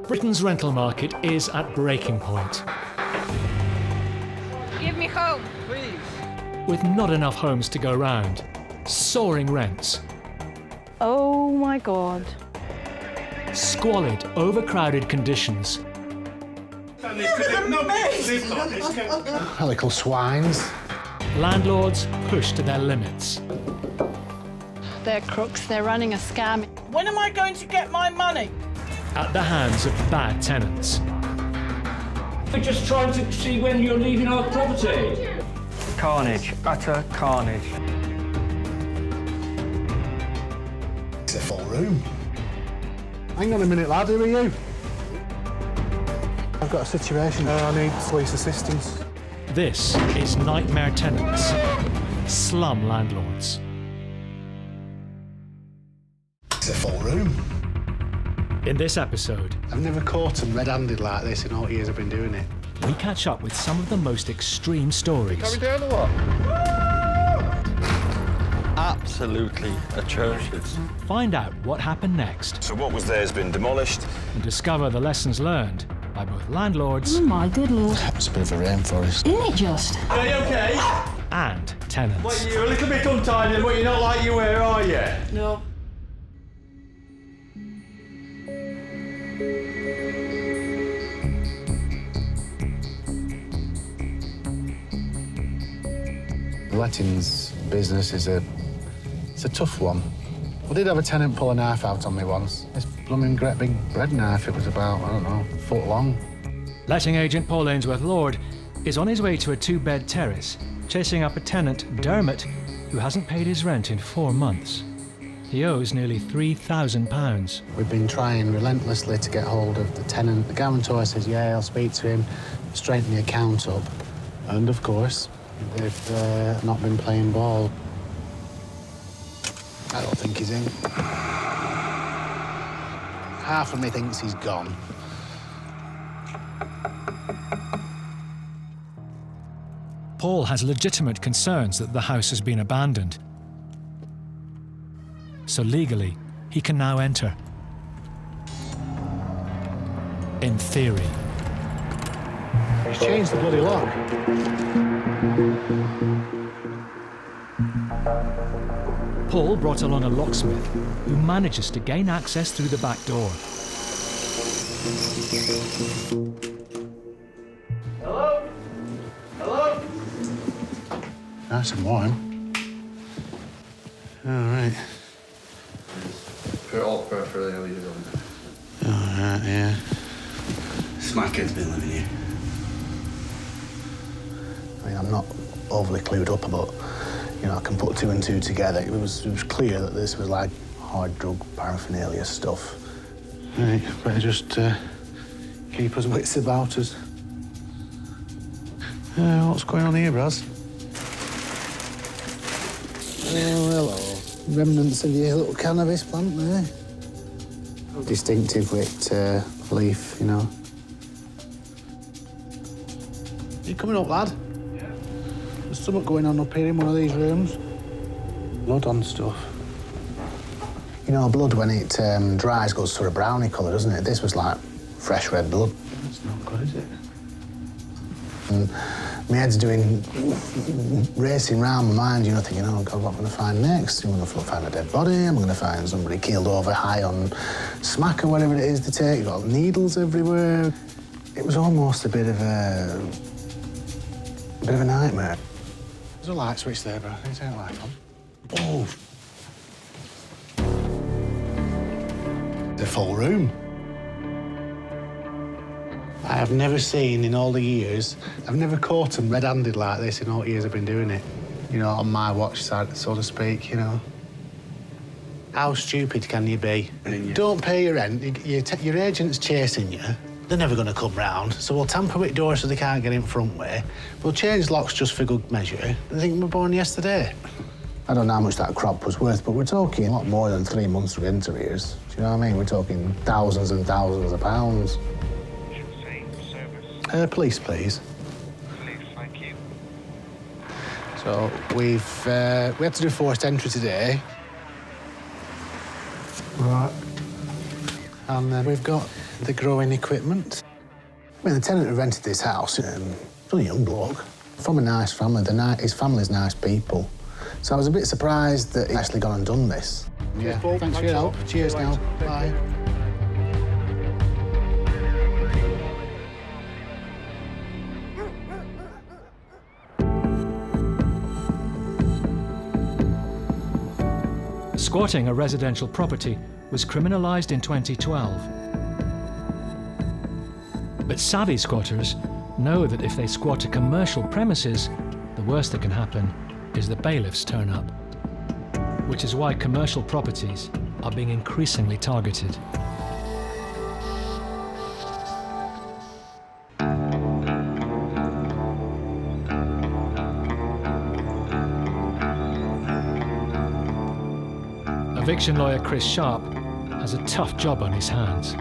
Britain's rental market is at breaking point. Give me home. Please. With not enough homes to go round, soaring rents, Oh my God. squalid, overcrowded conditions, Little swines. landlords pushed to their limits. They're crooks, they're running a scam. When am I going to get my money? At the hands of bad tenants. We're just trying to see when you're leaving our property. Carnage, utter carnage. It's a full room. Hang on a minute, lad, who are you? I've got a situation. I need police assistance. This is Nightmare Tenants, Slum Landlords. It's a full room. In this episode, I've never caught them red-handed like this in all the years I've been doing it. we catch up with some of the most extreme stories. down or what? Absolutely atrocious. Find out what happened next So what was there has been demolished. and discover the lessons learned by both landlords Oh my good lord. It's a bit of a rainforest. Isn't it just? Are you okay? and tenants. You're a little bit untidy, but you're not like you were, are you? No. The lettings business is it's a tough one. I did have a tenant pull a knife out on me once. This blooming great big bread knife. It was about, I don't know, a foot long. Letting agent Paul Ainsworth Lord is on his way to a two-bed terrace, chasing up a tenant, Dermot, who hasn't paid his rent in 4 months. He owes nearly £3,000. We've been trying relentlessly to get hold of the tenant. The guarantor says, yeah, I'll speak to him, straighten the account up. And, of course, they've not been playing ball. I don't think he's in. Half of me thinks he's gone. Paul has legitimate concerns that the house has been abandoned. So legally, he can now enter. In theory. He's changed the bloody lock. Paul brought along a locksmith who manages to gain access through the back door. Hello? Hello? Nice and warm. All right. Put it all perfectly how you doing. All right, yeah. Smackhead's been living here. I mean, I'm not overly clued up about, you know, I can put two and two together. It was clear that this was like hard drug paraphernalia stuff. Right, better just keep us wits about us. What's going on here, Braz? Oh, hello. Remnants of your little cannabis plant there. Distinctive with leaf, you know. You coming up, lad? Yeah. There's something going on up here in one of these rooms. Blood on stuff. You know, blood, when it dries, goes through a brownie colour, doesn't it? This was like fresh red blood. That's not good, is it? And my head's racing round my mind, you know, thinking, oh, God, what am I going to find next? Am I going to find a dead body? Am I going to find somebody keeled over high on smack or whatever it is to take? You've got needles everywhere. It was almost a bit of a nightmare. There's a light switch there, bro. I think it's light on. Oh. The full room. I have never seen in all the years, I've never caught them red-handed like this in all the years I've been doing it. You know, on my watch side, so to speak, you know. How stupid can you be? Don't pay your rent, your agent's chasing you. They're never going to come round, so we'll tamper with doors so they can't get in front way. We'll change locks just for good measure. I think we were born yesterday. I don't know how much that crop was worth, but we're talking a lot more than 3 months of rent arrears. Do you know what I mean? We're talking thousands and thousands of pounds. Police, please. Police, thank you. So we had to do forced entry today. Right. And then we've got the growing equipment. I mean, the tenant who rented this house, he's a young bloke, from a nice family. His family's nice people. So I was a bit surprised that he'd actually gone and done this. Yeah, thanks for your help. Cheers now. Bye. Squatting a residential property was criminalised in 2012. But savvy squatters know that if they squat a commercial premises, the worst that can happen is the bailiffs turn up. Which is why commercial properties are being increasingly targeted. Eviction lawyer Chris Sharp has a tough job on his hands.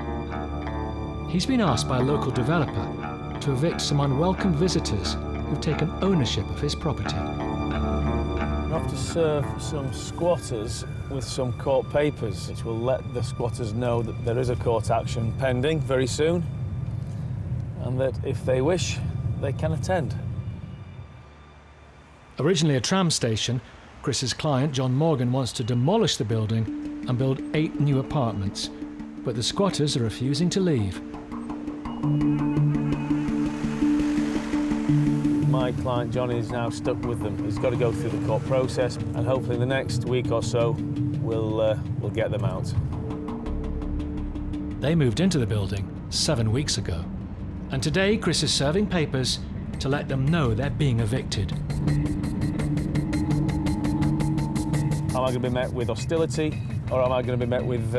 He's been asked by a local developer to evict some unwelcome visitors who've taken ownership of his property. We have to serve some squatters with some court papers, which will let the squatters know that there is a court action pending very soon, and that if they wish, they can attend. Originally a tram station, Chris's client, John Morgan, wants to demolish the building and build 8 new apartments, but the squatters are refusing to leave. My client, John, is now stuck with them. He's got to go through the court process, and hopefully in the next week or so, we'll get them out. They moved into the building 7 weeks ago, and today Chris is serving papers to let them know they're being evicted. Am I going to be met with hostility, or am I going to be met with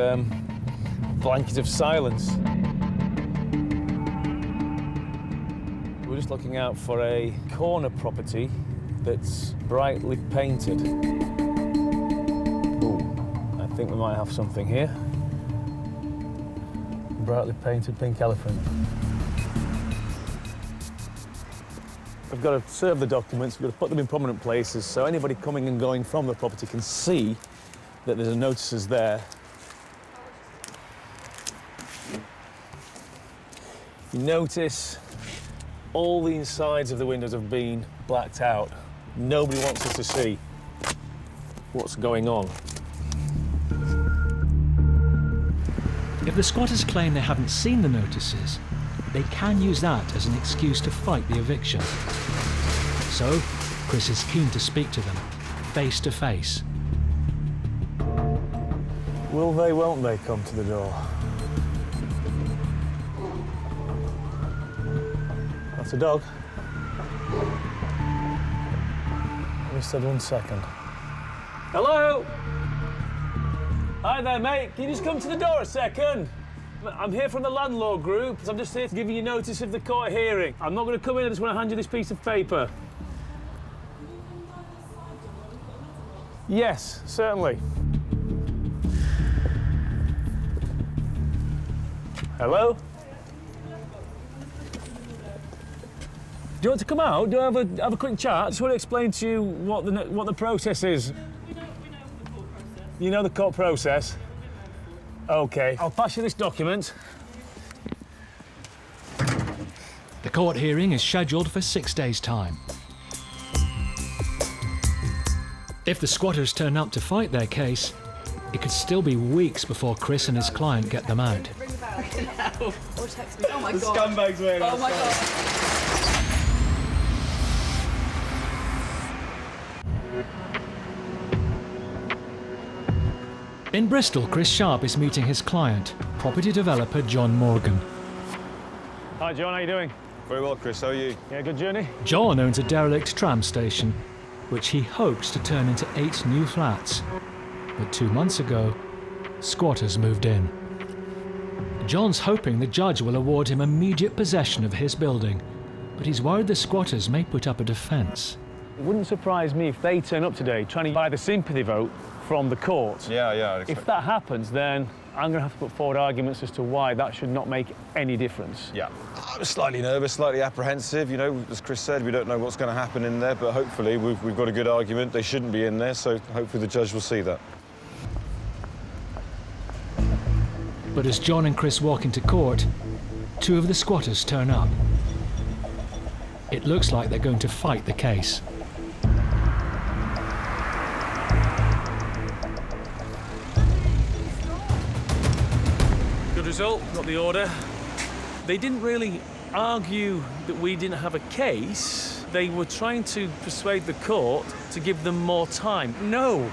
blanket of silence? We're just looking out for a corner property that's brightly painted. Ooh, I think we might have something here. Brightly painted pink elephant. We've got to serve the documents, we've got to put them in prominent places so anybody coming and going from the property can see that there's notices there. If you notice, all the insides of the windows have been blacked out. Nobody wants us to see what's going on. If the squatters claim they haven't seen the notices, they can use that as an excuse to fight the eviction. So, Chris is keen to speak to them, face to face. Will they, won't they come to the door? That's a dog. I just said 1 second. Hello? Hi there, mate. Can you just come to the door a second? I'm here from the Landlord group. I'm just here to give you notice of the court hearing. I'm not going to come in, I just want to hand you this piece of paper. Yes, certainly. Hello? Do you want to come out? Do I have a quick chat? I just want to explain to you what the process is. We know the court process. You know the court process? OK. I'll pass you this document. The court hearing is scheduled for 6 days' time. If the squatters turn up to fight their case, it could still be weeks before Chris and his client get them out. Oh my God. Scumbags wearing Oh my God. In Bristol, Chris Sharp is meeting his client, property developer John Morgan. Hi, John. How you doing? Very well, Chris. How are you? Yeah, good journey? John owns a derelict tram station, which he hopes to turn into 8 new flats. But 2 months ago, squatters moved in. John's hoping the judge will award him immediate possession of his building, but he's worried the squatters may put up a defence. It wouldn't surprise me if they turn up today trying to buy the sympathy vote from the court. Yeah. If that happens, then I'm going to have to put forward arguments as to why that should not make any difference. Yeah. I'm slightly nervous, slightly apprehensive. You know, as Chris said, we don't know what's going to happen in there, but hopefully we've got a good argument. They shouldn't be in there, so hopefully the judge will see that. But as John and Chris walk into court, two of the squatters turn up. It looks like they're going to fight the case. Good result, got the order. They didn't really argue that we didn't have a case. They were trying to persuade the court to give them more time. No,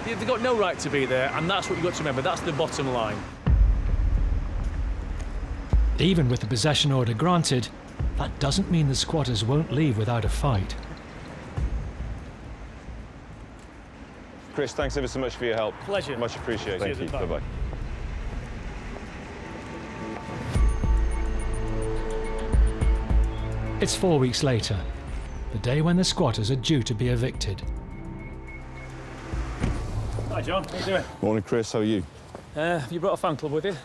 they've got no right to be there, and that's what you've got to remember. That's the bottom line. Even with the possession order granted, that doesn't mean the squatters won't leave without a fight. Chris, thanks ever so much for your help. Pleasure. Much appreciated. Cheers, Thank you. bye. Bye-bye. It's 4 weeks later, the day when the squatters are due to be evicted. Hi, John. How you doing? Morning, Chris. How are you? Have you brought a fan club with you?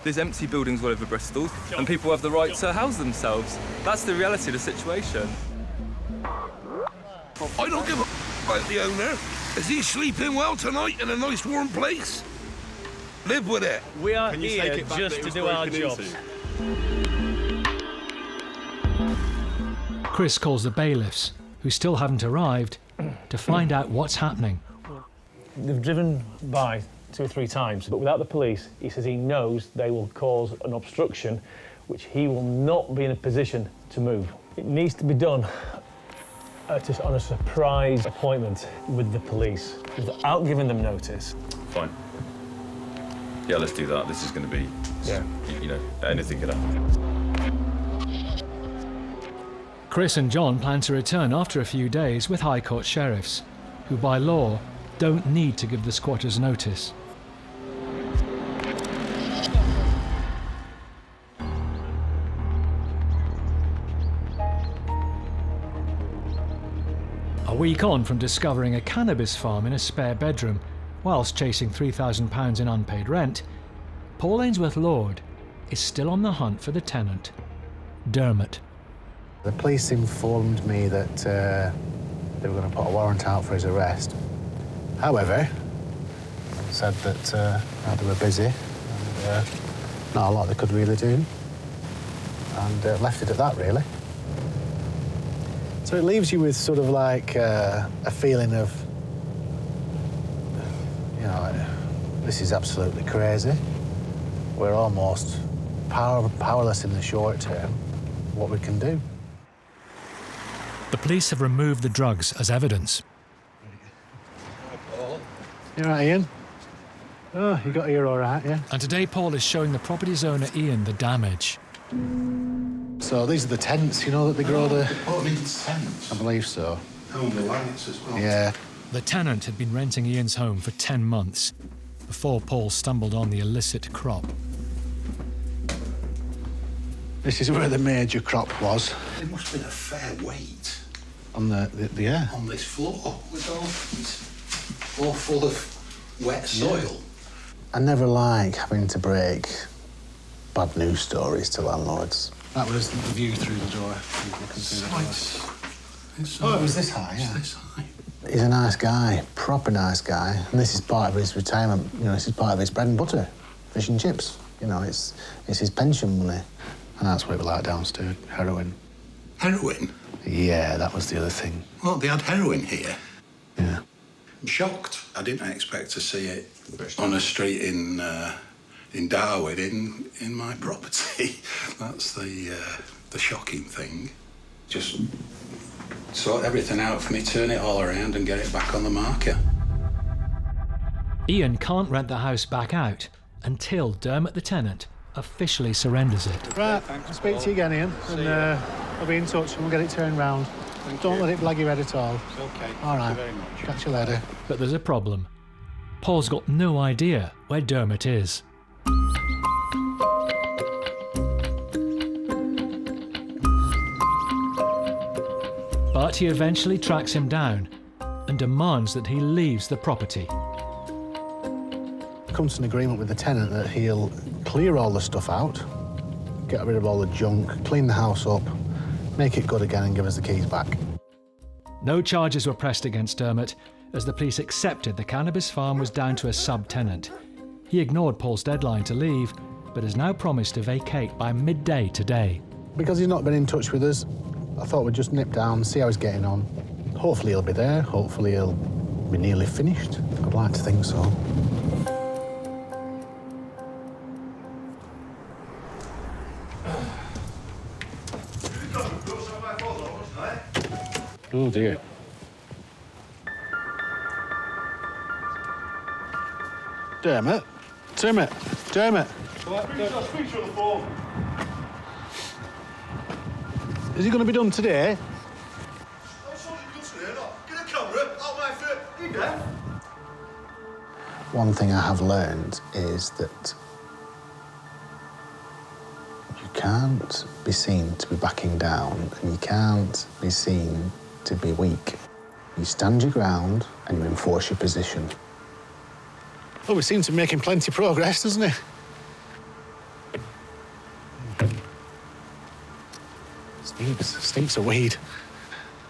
There's empty buildings all over Bristol, and people have the right to house themselves. That's the reality of the situation. I don't give a about the owner. Is he sleeping well tonight in a nice warm place? Live with it. We are here just to do our jobs. Chris calls the bailiffs, who still haven't arrived, to find out what's happening. They've driven by 2 or 3 times, but without the police, he says he knows they will cause an obstruction, which he will not be in a position to move. It needs to be done just on a surprise appointment with the police, without giving them notice. Fine. Yeah, let's do that. This is going to be, you know, anything could happen. Chris and John plan to return after a few days with High Court sheriffs, who by law don't need to give the squatters notice. A week on from discovering a cannabis farm in a spare bedroom, whilst chasing £3,000 in unpaid rent, Paul Ainsworth Lord is still on the hunt for the tenant, Dermot. The police informed me that they were going to put a warrant out for his arrest. However, said that they were busy and not a lot they could really do, and left it at that, really. So it leaves you with sort of like a feeling of, you know, this is absolutely crazy. We're almost powerless in the short term, what we can do. The police have removed the drugs as evidence. You all right, Ian? Oh, you got here all right, yeah? And today Paul is showing the property's owner Ian the damage. So these are the tents, you know, that they grow the... Oh, I mean tenants. I believe so. Oh, the lights as well. Yeah. The tenant had been renting Ian's home for 10 months before Paul stumbled on the illicit crop. This is where the major crop was. There must have been a fair weight On the yeah. on this floor with all full of wet soil. I never like having to break bad news stories to landlords. That was the view through the door. People can see the door. It was this high, yeah. This high. He's a nice guy, proper nice guy, and this is part of his retirement. You know, this is part of his bread and butter, fish and chips. You know, it's his pension money, and that's what it was like downstairs. Heroin. Heroin? Yeah, that was the other thing. Well, they had heroin here. Yeah. I'm shocked. I didn't expect to see it on a street in Darwin in my property. That's the shocking thing. Just sort everything out for me, turn it all around and get it back on the market. Ian can't rent the house back out until Dermot the tenant officially surrenders it. Right, I'll speak to you again, Ian, and I'll be in touch and we'll get it turned round. Don't let it blag your head at all. Okay. All right. Thank you very much. Catch you later. But there's a problem. Paul's got no idea where Dermot is. But he eventually tracks him down and demands that he leaves the property. Come to an agreement with the tenant that he'll clear all the stuff out, get rid of all the junk, clean the house up, make it good again and give us the keys back. No charges were pressed against Dermot, as the police accepted the cannabis farm was down to a sub-tenant. He ignored Paul's deadline to leave, but has now promised to vacate by midday today. Because he's not been in touch with us, I thought we'd just nip down, see how he's getting on. Hopefully he'll be there, hopefully he'll be nearly finished. I'd like to think so. Oh dear. Dermot? Dermot? Dermot? Speak to the phone. Is he going to be done today? Get a camera out my face. You deaf? One thing I have learned is that you can't be seen to be backing down and you can't be seen to be weak. You stand your ground and you enforce your position. Well, we seem to be making plenty of progress, doesn't it? Stinks of weed.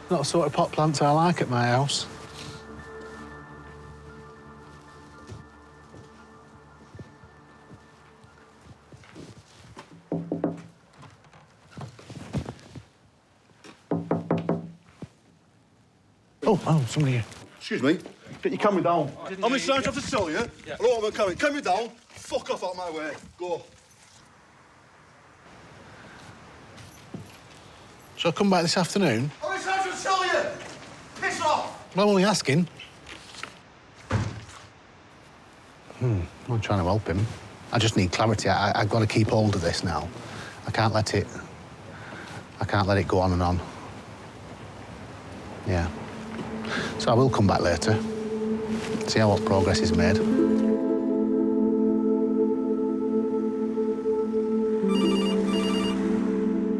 Not the sort of pot plants I like at my house. Oh, somebody here. Excuse me. Get your camera down. How many times do I have to tell you? I don't want my camera. Camera down. Fuck off out my way. Go. Shall I come back this afternoon? How many times do I tell you? Piss off. Well, I'm only asking. I'm trying to help him. I just need clarity. I've got to keep hold of this now. I can't let it go on and on. Yeah. So I will come back later. See how what progress is made.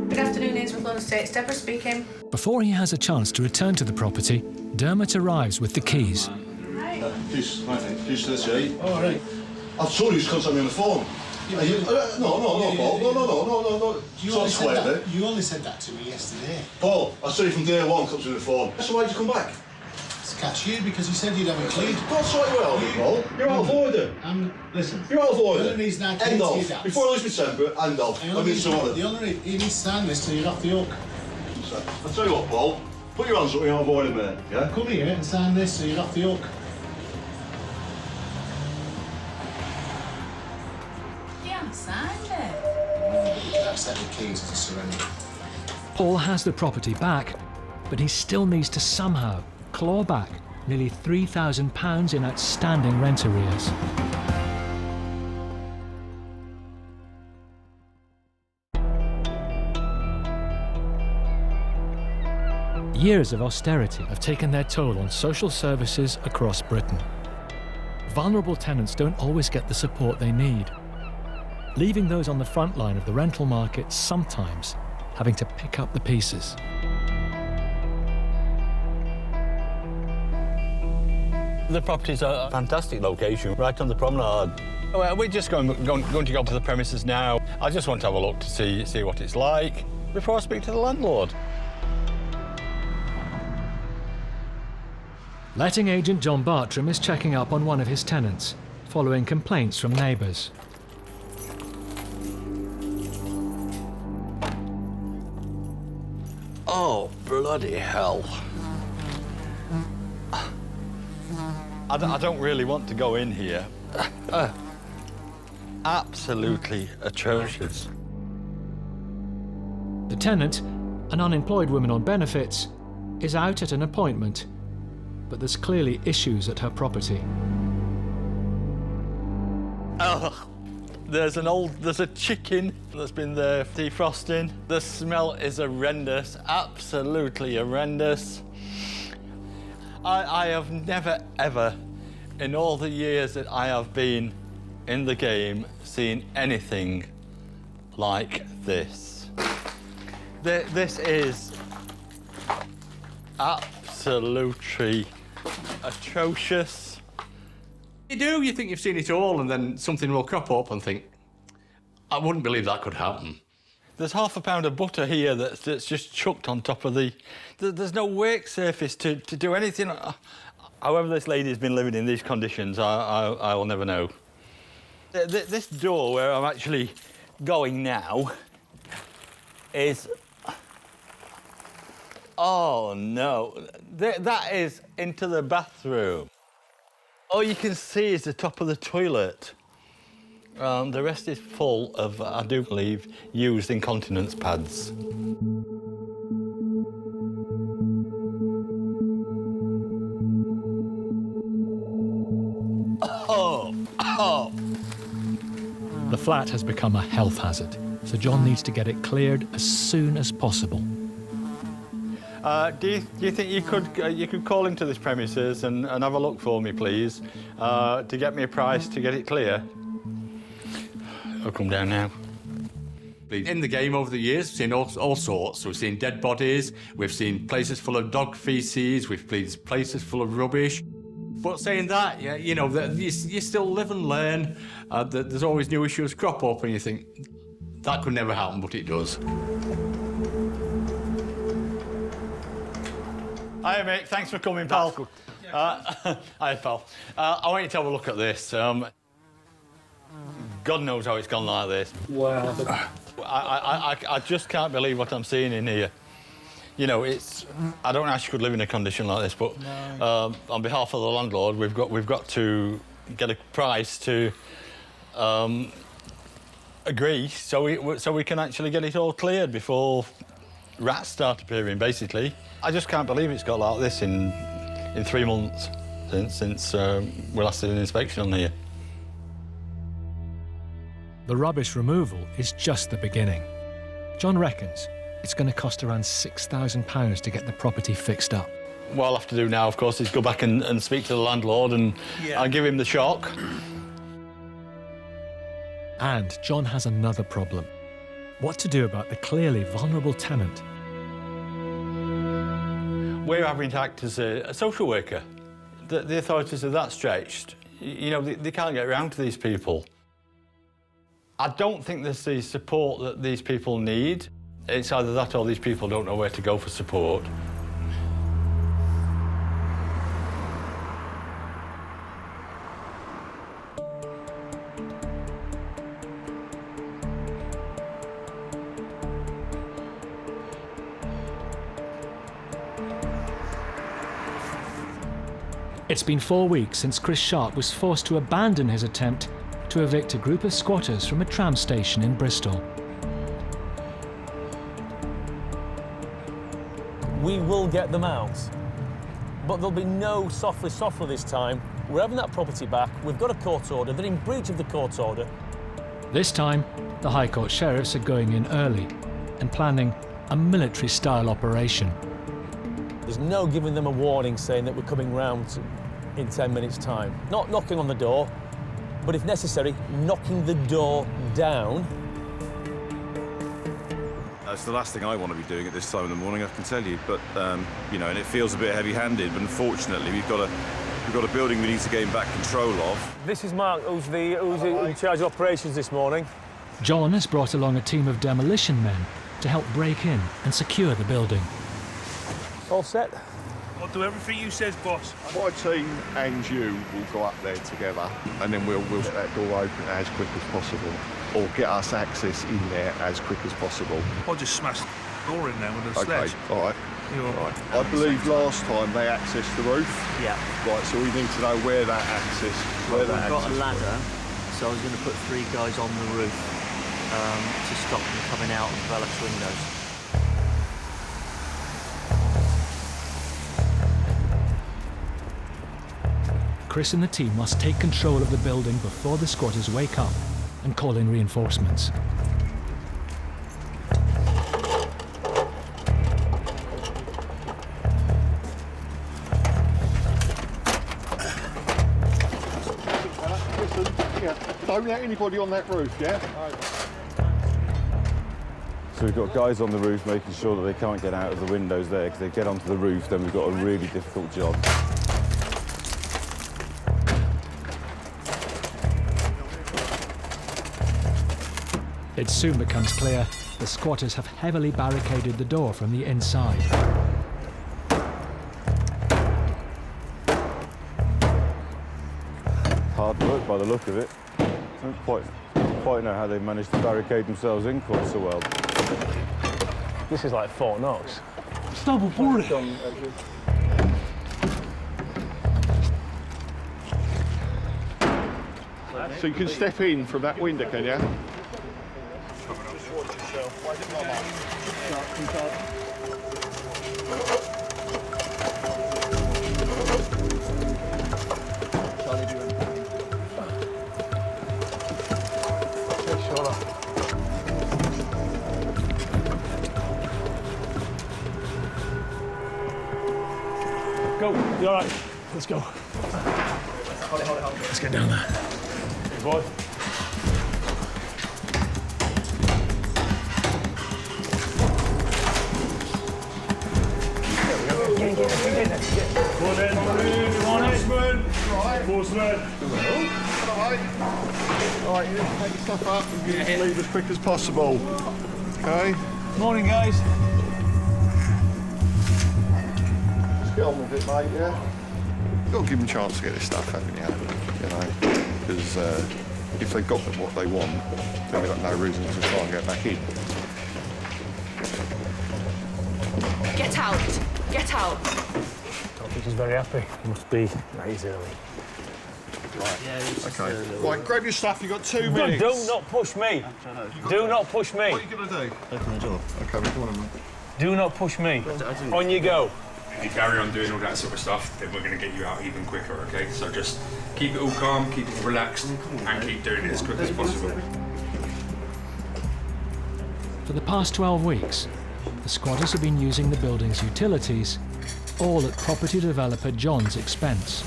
Good afternoon, Ainsworth Estates. Deborah speaking. Before he has a chance to return to the property, Dermot arrives with the keys. Keys to this, right? Oh, right. I've told you to contact me on the phone. No. You only said that to me yesterday. Paul, I said it from day one, come to the phone. So why'd you come back? To catch you because you said you'd have it cleared. Don't sort you out, Paul. You're out of order. Listen. You're out of order. The only reason I came End to off. you, Dad. Before I lose my temper, end off. The only you need to sign this so you're off the hook. I'll tell you what, Paul. Put your hands up, you're out of order, mate. Yeah? Come here and sign this so you're off the hook. You haven't signed it. Accept the keys as a surrender. Paul has the property back, but he still needs to somehow claw back nearly £3,000 in outstanding rent arrears. Years of austerity have taken their toll on social services across Britain. Vulnerable tenants don't always get the support they need, leaving those on the front line of the rental market sometimes having to pick up the pieces. The property's a fantastic location, right on the promenade. Well, we're just going to go to the premises now. I just want to have a look to see what it's like before I speak to the landlord. Letting agent John Bartram is checking up on one of his tenants, following complaints from neighbours. Oh, bloody hell. I don't really want to go in here. Absolutely atrocious. The tenant, an unemployed woman on benefits, is out at an appointment, but there's clearly issues at her property. Oh, there's a chicken that's been there defrosting. The smell is horrendous, absolutely horrendous. I have never, ever, in all the years that I have been in the game, seen anything like this. This is absolutely atrocious. You think you've seen it all, and then something will crop up and think, I wouldn't believe that could happen. There's half a pound of butter here that's just chucked on top of the... There's no work surface to do anything. However this lady's been living in these conditions, I will never know. This door where I'm actually going now is... Oh, no. That is into the bathroom. All you can see is the top of the toilet. The rest is full of, I do believe, used incontinence pads. The flat has become a health hazard, so John needs to get it cleared as soon as possible. Do you think you could call into this premises and have a look for me, please, to get me a price to get it clear? I'll come down now. In the game over the years, we've seen all sorts. We've seen dead bodies, we've seen places full of dog feces, we've seen places full of rubbish. But saying that, yeah, you know, you still live and learn. There's always new issues crop up, and you think, that could never happen, but it does. Hi, mate. Thanks for coming, pal. Hi, pal. I want you to have a look at this. God knows how it's gone like this. Wow. I just can't believe what I'm seeing in here. You know, I don't actually could live in a condition like this, but on behalf of the landlord, we've got to get a price to agree so we can actually get it all cleared before rats start appearing, basically. I just can't believe it's got like this in 3 months since we last did an inspection on here. The rubbish removal is just the beginning. John reckons it's going to cost around £6,000 to get the property fixed up. What I'll have to do now, of course, is go back and speak to the landlord and I'll give him the shock. And John has another problem. What to do about the clearly vulnerable tenant? We're having to act as a social worker. The authorities are that stretched. You know, they can't get around to these people. I don't think there's the support that these people need. It's either that or these people don't know where to go for support. It's been 4 weeks since Chris Sharp was forced to abandon his attempt to evict a group of squatters from a tram station in Bristol. We will get them out, but there'll be no softly this time. We're having that property back, we've got a court order, they're in breach of the court order. This time, the High Court sheriffs are going in early and planning a military-style operation. There's no giving them a warning saying that we're coming round in 10 minutes' time. Not knocking on the door, but if necessary, knocking the door down. It's the last thing I want to be doing at this time in the morning, I can tell you. But you know, and it feels a bit heavy-handed. But unfortunately, we've got a building we need to gain back control of. This is Mark, who's in charge of operations this morning. John has brought along a team of demolition men to help break in and secure the building. All set? I'll do everything you says, boss. My team and you will go up there together, and then we'll get that door open as quick as possible, or get us access in there as quick as possible. I'll just smash the door in there with a sledge. Okay, all right. I believe last time they accessed the roof. Yeah. Right, so we need to know where that access. We've got a ladder, so I was going to put 3 guys on the roof to stop them coming out of the Velux windows. Chris and the team must take control of the building before the squatters wake up and call in reinforcements. Don't let anybody on that roof, yeah? So we've got guys on the roof making sure that they can't get out of the windows there, because if they get onto the roof, then we've got a really difficult job. It soon becomes clear the squatters have heavily barricaded the door from the inside. Hard work by the look of it. I don't quite know how they managed to barricade themselves in quite so well. This is like Fort Knox. Stop pouring. So you can step in from that window, can you? Go, you all right? Let's go. Hold it. Let's get down there. Good boy. Alright, you take your stuff up and leave as quick as possible. Okay? Morning, guys. Just get on with it, mate, yeah? You've got to give them a chance to get this stuff, haven't you? You know? Because if they've got what they want, then they've got no reason to try and get back in. Get out! Get out! Don't think he's very happy. He must be. He's early. Right. Okay. Right, grab your stuff. You've got 2 minutes. Do not push me. Do not push me. What are you going to do? Open the door. Okay, we're going, mate. Do not push me. On you go. If you carry on doing all that sort of stuff, then we're going to get you out even quicker, okay? So just keep it all calm, keep it relaxed, and keep doing it as quick as possible. For the past 12 weeks, the squatters have been using the building's utilities, all at property developer John's expense.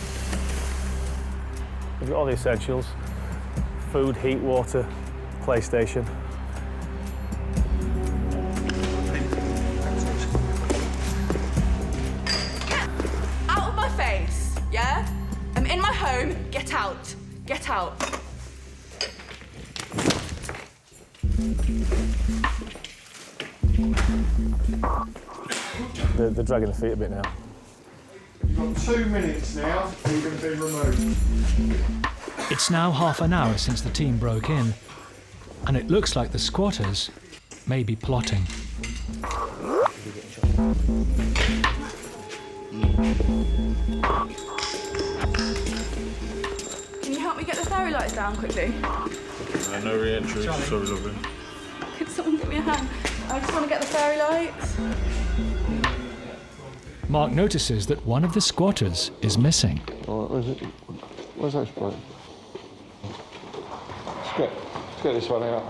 We've got all the essentials. Food, heat, water, PlayStation. Out of my face, yeah? I'm in my home. Get out. Get out. They're dragging the feet a bit now. You've got 2 minutes now. You're going to be removed. It's now half an hour since the team broke in, and it looks like the squatters may be plotting. Can you help me get the fairy lights down quickly? No re-entry. Sorry, lovely. Could someone give me a hand? I just want to get the fairy lights. Mark notices that one of the squatters is missing. All right, where's it? Where's that spray? Let's get this one out.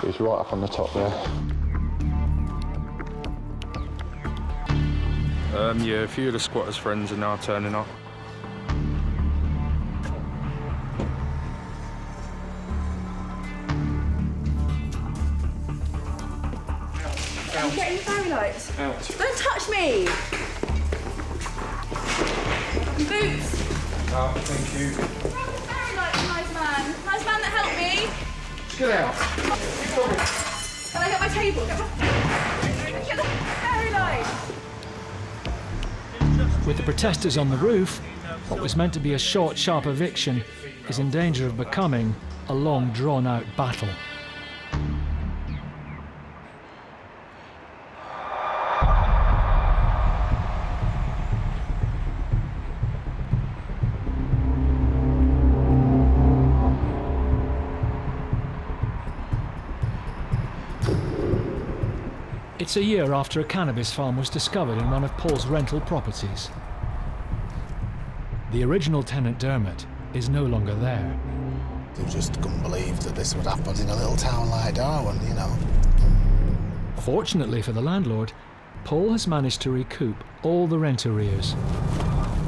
It's right up on the top there. Yeah, a few of the squatters' friends are now turning up. I'm getting the fairy lights. Out. Don't touch me! Boots! Thank you. Fairy lights, nice man. Nice man that helped me. Just get out. Can I get my table? Get the fairy lights! With the protesters on the roof, what was meant to be a short, sharp eviction is in danger of becoming a long, drawn-out battle. It's a year after a cannabis farm was discovered in one of Paul's rental properties. The original tenant, Dermot, is no longer there. They just couldn't believe that this would happen in a little town like Darwin, you know. Fortunately for the landlord, Paul has managed to recoup all the rent arrears.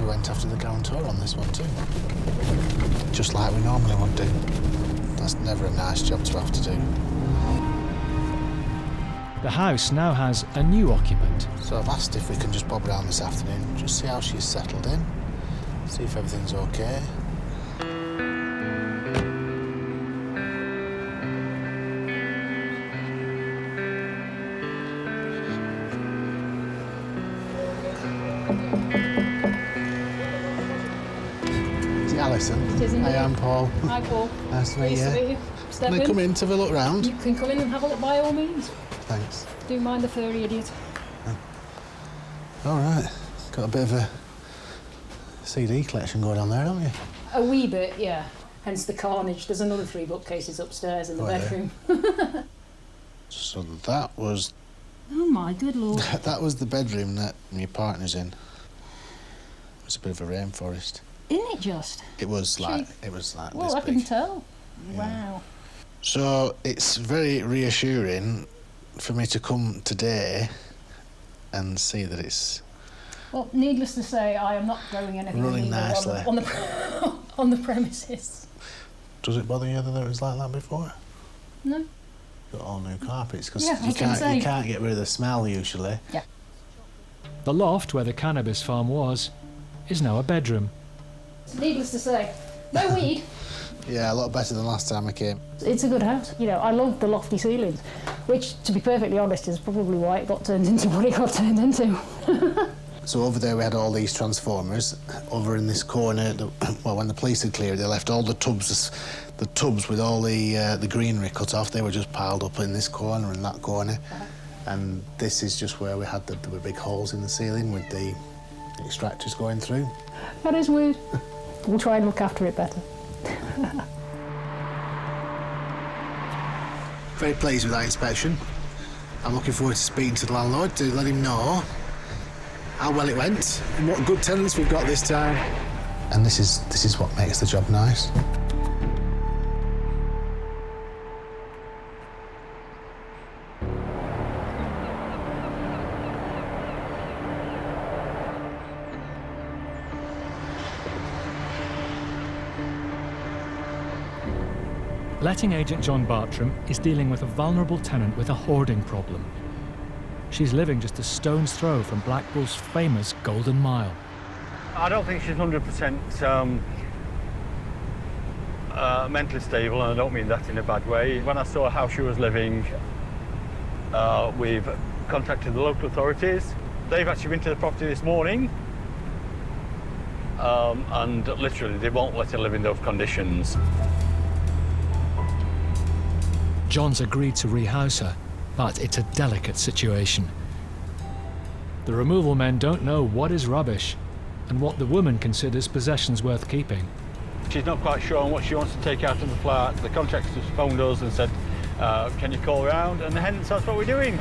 We went after the guarantor on this one too. Just like we normally would do. That's never a nice job to have to do. The house now has a new occupant. So I've asked if we can just bob around this afternoon, just see how she's settled in, see if everything's okay. Is it Alison? It is indeed. Hi, I'm Paul. Hi, Paul. Nice to meet Nice you. to meet you. Step Can I in. come in to have a look round? You can come in and have a look by all means. Thanks. Do mind the furry idiot. All right. Got a bit of a CD collection going on there, haven't you? A wee bit, yeah. Hence the carnage. There's another 3 bookcases upstairs in the bedroom. So that was... Oh, my good lord. that was the bedroom that your partner's in. It was a bit of a rainforest. Isn't it just? It was like Well, this I big. can tell. Wow. So it's very reassuring for me to come today and see that it's Well, needless to say, I am not growing anything running illegal nicely. on the premises. Does it bother you that it was like that before? No. Got all new carpets because Yeah, I you was gonna say. can't get rid of the smell usually. Yeah. The loft where the cannabis farm was is now a bedroom. Needless to say, no weed. Yeah, a lot better than last time I came. It's a good house. You know, I love the lofty ceilings, which, to be perfectly honest, is probably why it got turned into what it got turned into. So over there we had all these transformers. Over in this corner, well, when the police had cleared, they left all the tubs with all the greenery cut off. They were just piled up in this corner and that corner. And this is just where we had there were big holes in the ceiling with the extractors going through. That is weird. We'll try and look after it better. Very pleased with that inspection. I'm looking forward to speaking to the landlord to let him know how well it went and what good tenants we've got this time. And this is what makes the job nice. Letting agent John Bartram is dealing with a vulnerable tenant with a hoarding problem. She's living just a stone's throw from Blackpool's famous Golden Mile. I don't think she's 100% mentally stable, and I don't mean that in a bad way. When I saw how she was living, we've contacted the local authorities. They've actually been to the property this morning, and literally they won't let her live in those conditions. John's agreed to rehouse her, but it's a delicate situation. The removal men don't know what is rubbish and what the woman considers possessions worth keeping. She's not quite sure on what she wants to take out of the flat. The contractor's phoned us and said, can you call around? And hence that's what we're doing.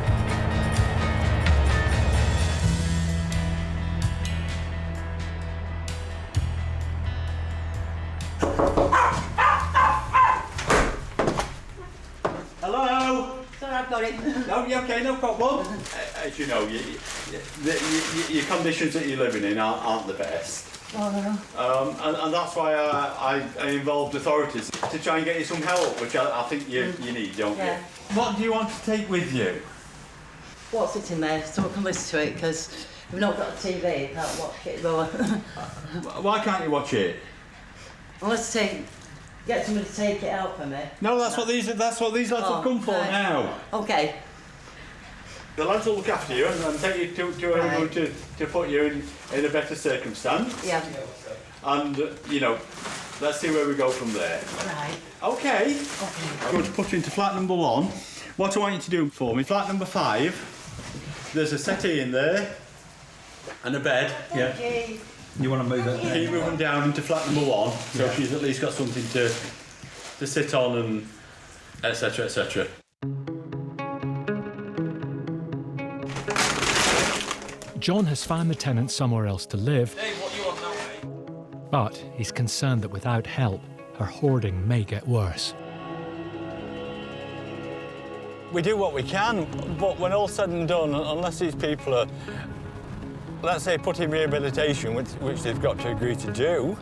Hello? Sorry, I've got it. No, you're okay, no problem. As you know, your conditions that you're living in aren't the best. Oh, no. And that's why I involved authorities to try and get you some help, which I think you need, don't you? What do you want to take with you? What's it in there so I can listen to it, because we've not got a TV, can't watch it. Why can't you watch it? Unless get somebody to take it out for me. No, that's what these lads have come for now. Okay. The lads will look after you and take you to a room to put you in a better circumstance. Yeah. And, you know, let's see where we go from there. Right. Okay. I'm going to put you into flat number 1. What I want you to do for me, flat number 5, there's a settee in there and a bed. Thank you. You want to move it? Can you move them down into flat number 1 so she's at least got something to sit on and etc. etc. John has found the tenant somewhere else to live, but he's concerned that without help, her hoarding may get worse. We do what we can, but when all's said and done, unless these people are, let's say, put in rehabilitation, which they've got to agree to do,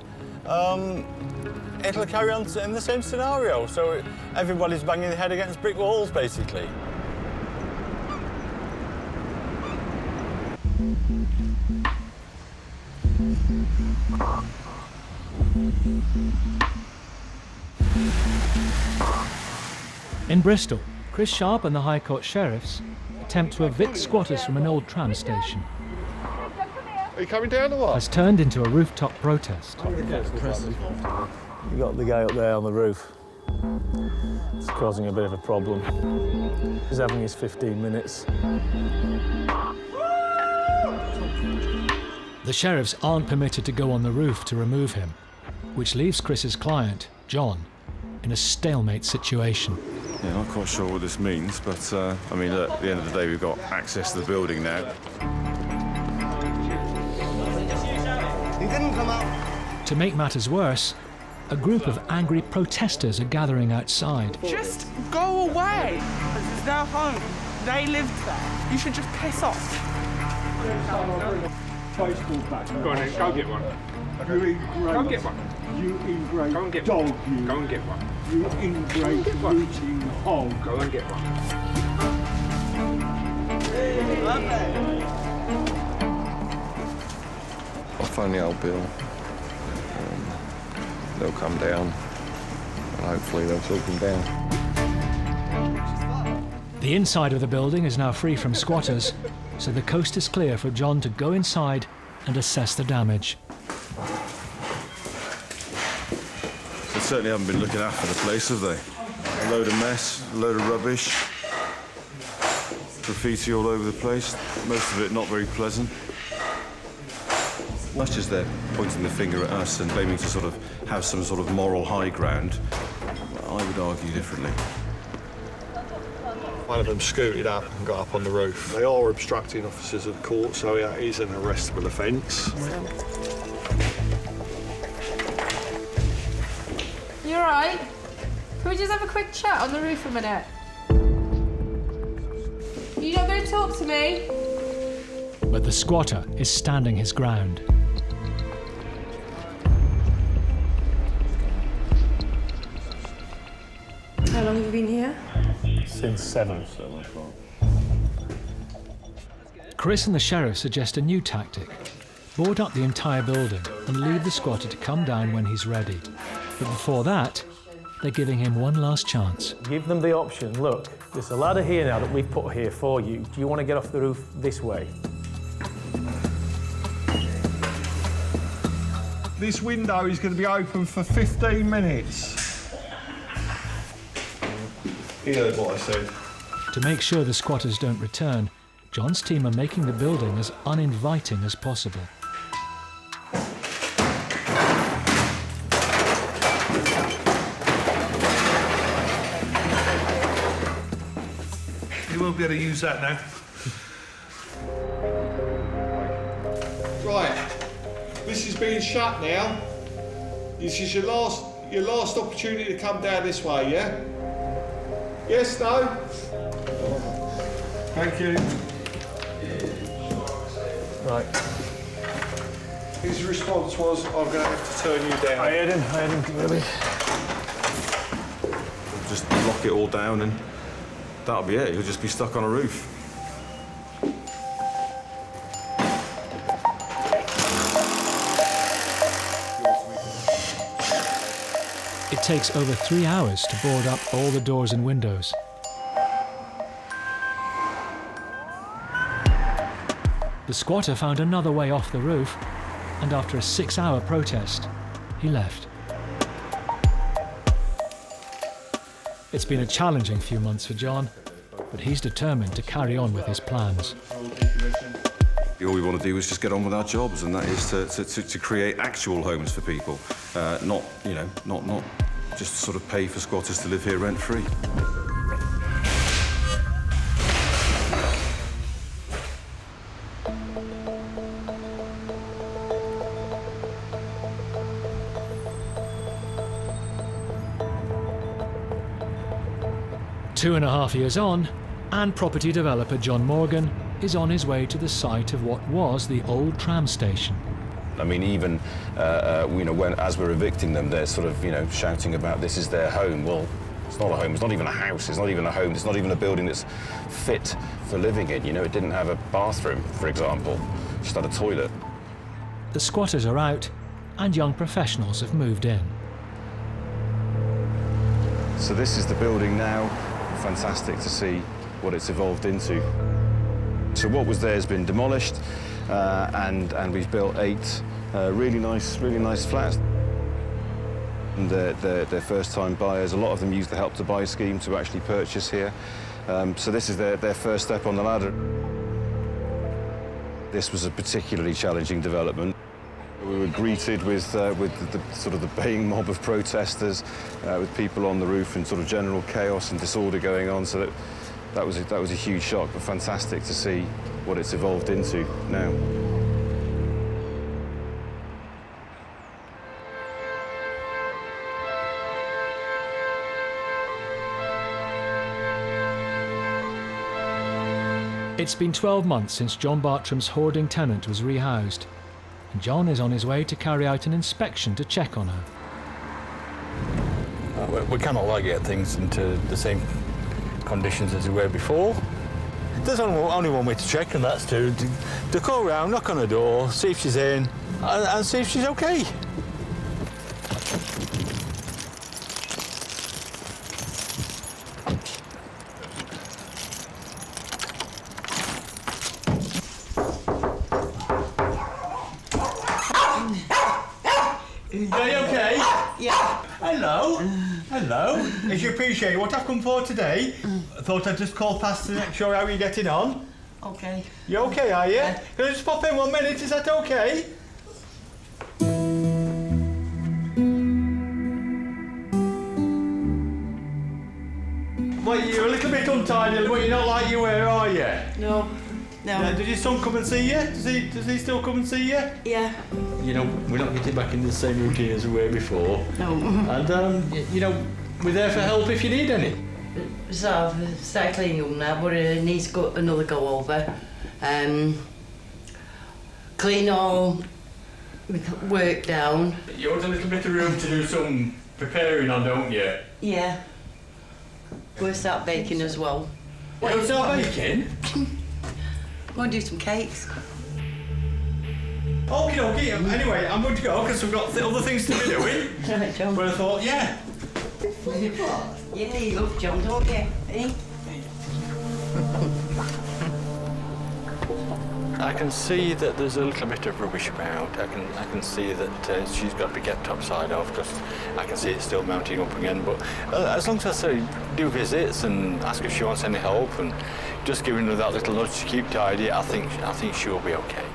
it'll carry on in the same scenario. So everybody's banging their head against brick walls, basically. In Bristol, Chris Sharp and the High Court sheriffs attempt to evict squatters from an old tram station. Are you coming down or what? has turned into a rooftop protest. You got the guy up there on the roof. It's causing a bit of a problem. He's having his 15 minutes. The sheriffs aren't permitted to go on the roof to remove him, which leaves Chris's client, John, in a stalemate situation. Yeah, not quite sure what this means, but I mean, look, at the end of the day, we've got access to the building now. He didn't come out. To make matters worse, a group of angry protesters are gathering outside. Just go away. This is their home. They lived there. You should just piss off. Go on then, go get one. Go and get one. You ingrate Go and get dog, one. you. Go and get one. You ingrate rooting hog. Go and get one. I'll phone the old Bill. They'll come down, and hopefully they'll talk him down. The inside of the building is now free from squatters, so the coast is clear for John to go inside and assess the damage. They certainly haven't been looking after the place, have they? A load of mess, a load of rubbish, graffiti all over the place, most of it not very pleasant. Much as they're pointing the finger at us and claiming to sort of have some sort of moral high ground, I would argue differently. One of them scooted up and got up on the roof. They are obstructing officers of the court, so it is an arrestable offence. You alright? Can we just have a quick chat on the roof a minute? You not going to talk to me? But the squatter is standing his ground. How long have you been here? Since 7. Chris and the sheriff suggest a new tactic. Board up the entire building and leave the squatter to come down when he's ready. But before that, they're giving him one last chance. Give them the option. Look, there's a ladder here now that we've put here for you. Do you want to get off the roof this way? This window is going to be open for 15 minutes. He heard what I said. To make sure the squatters don't return, John's team are making the building as uninviting as possible. You won't be able to use that now. Right, this is being shut now. This is your last opportunity to come down this way, yeah? Yes, no? Thank you. Right. His response was, I'm going to have to turn you down. I heard him, really. Just lock it all down and that'll be it. He'll just be stuck on a roof. It takes over 3 hours to board up all the doors and windows. The squatter found another way off the roof, and after a 6-hour protest, he left. It's been a challenging few months for John, but he's determined to carry on with his plans. All we want to do is just get on with our jobs, and that is to create actual homes for people, not just sort of pay for squatters to live here rent-free. Two and a half years on, and property developer John Morgan is on his way to the site of what was the old tram station. I mean, even as we're evicting them, they're sort of shouting about this is their home. Well, it's not a home. It's not even a house. It's not even a home. It's not even a building that's fit for living in. It didn't have a bathroom, for example. It just had a toilet. The squatters are out, and young professionals have moved in. So this is the building now. Fantastic to see what it's evolved into. So what was there has been demolished, and we've built 8 really nice flats. And they're first-time buyers. A lot of them use the Help to Buy scheme to actually purchase here. So this is their first step on the ladder. This was a particularly challenging development. We were greeted with the sort of the baying mob of protesters, with people on the roof and sort of general chaos and disorder going on. So that was a huge shock, but fantastic to see what it's evolved into now. It's been 12 months since John Bartram's hoarding tenant was rehoused, and John is on his way to carry out an inspection to check on her. We cannot like get things into the same conditions as they were before. There's only one way to check, and that's to go around, knock on the door, see if she's in, and see if she's okay. Are you okay? Yeah. Hello. Hello. As you appreciate what I've come for today, I thought I'd just call past to make sure how you're getting on. Okay. You okay, are you? Yeah. Can I just pop in 1 minute? Is that okay? Well, you're a little bit untidy, but you're not like you were, are you? No. No. Did your son come and see you? Does he still come and see you? Yeah. You know, we're not getting back into the same routine as we were before. No. And, you know, we're there for help if you need any. So I've started cleaning up now, but it needs another go over. Clean all work down. You want a little bit of room to do some preparing on, don't you? Yeah. We'll start baking as well. What, you'll start baking? I'm going to do some cakes. Okie dokie. Anyway, I'm going to go because we've got other things to be doing. Right, John. But I thought, yeah. Yeah, you love John, don't you? Eh? I can see that there's a little bit of rubbish about. I can see that she's got to be kept upside off because I can see it still mounting up again. But as long as I do visits and ask if she wants any help and just giving her that little nudge to keep tidy, I think she'll be okay.